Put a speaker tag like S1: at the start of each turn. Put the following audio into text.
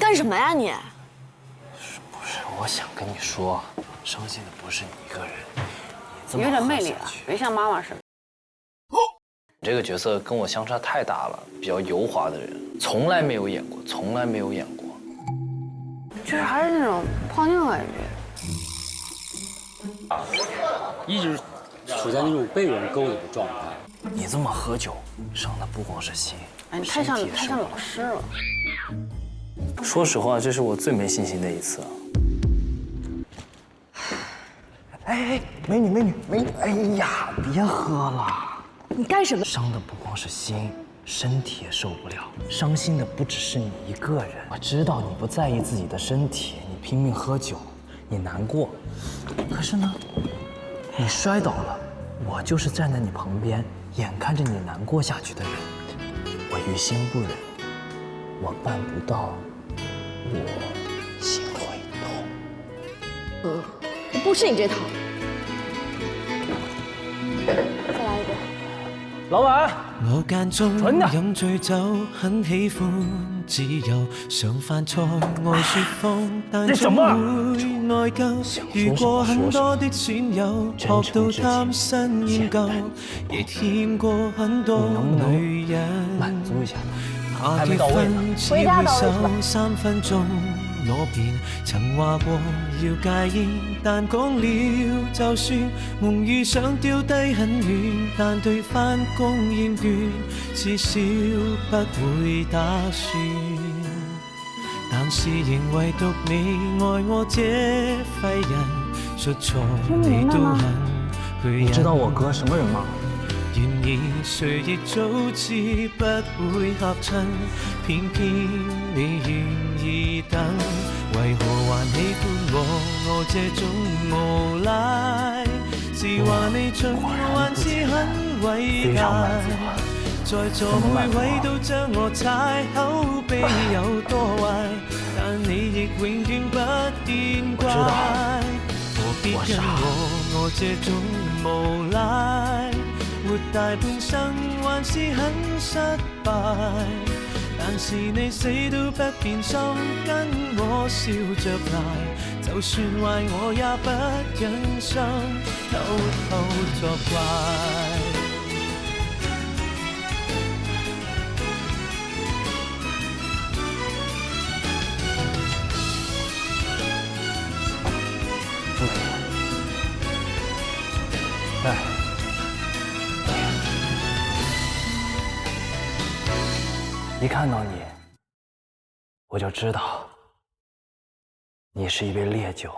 S1: 干什么呀你？
S2: 不是，我想跟你说，伤心的不是你一个人。
S3: 你有点魅力啊，别像妈妈似的。
S2: 你这个角色跟我相差太大了，比较油滑的人，从来没有演过，从来没有演过。
S3: 就是还是那种胖妞感觉。
S4: 一直处在那种被人勾引的状态。
S2: 你这么喝酒，伤的不光是心，
S3: 哎，你太像老师了。
S2: 说实话，这是我最没信心的一次。哎，美女，哎呀，别喝了。
S1: 你干什么？
S2: 伤的不光是心，身体也受不了。伤心的不只是你一个人。我知道你不在意自己的身体，你拼命喝酒，你难过。可是呢，你摔倒了，我就是站在你旁边，眼看着你难过下去的人。我于心不忍，我办不到，我心会痛。
S1: 不吃你这套。再来一杯。
S2: 老板，
S5: 我間中飲醉酒，很喜歡自由，常犯錯愛說謊，但總會內疚。遇過很多的損友，學到貪新厭舊，亦欠過很多女人。怕結婚只會守3分鐘。我便曾話過要戒煙，但講了就算，夢與想丟低很遠，但對返工厭倦，至少不會打算。但是仍唯獨你愛我這廢人，出錯你都肯去忍。
S2: 你知道我哥什麼人嗎？
S5: 然而誰亦早知不會合襯，偏偏你願意等，為何還喜歡我這種無賴？是話你盡還是很偉大，在座每位都將我踩，口碑有多壞，但你亦永遠不見怪。何必跟我這種無賴？活大半生還是很失敗，但是你死都不變心，跟我笑着賴，就算壞我也不忍心偷偷作怪。
S2: 一看到你，我就知道，你是一杯烈酒。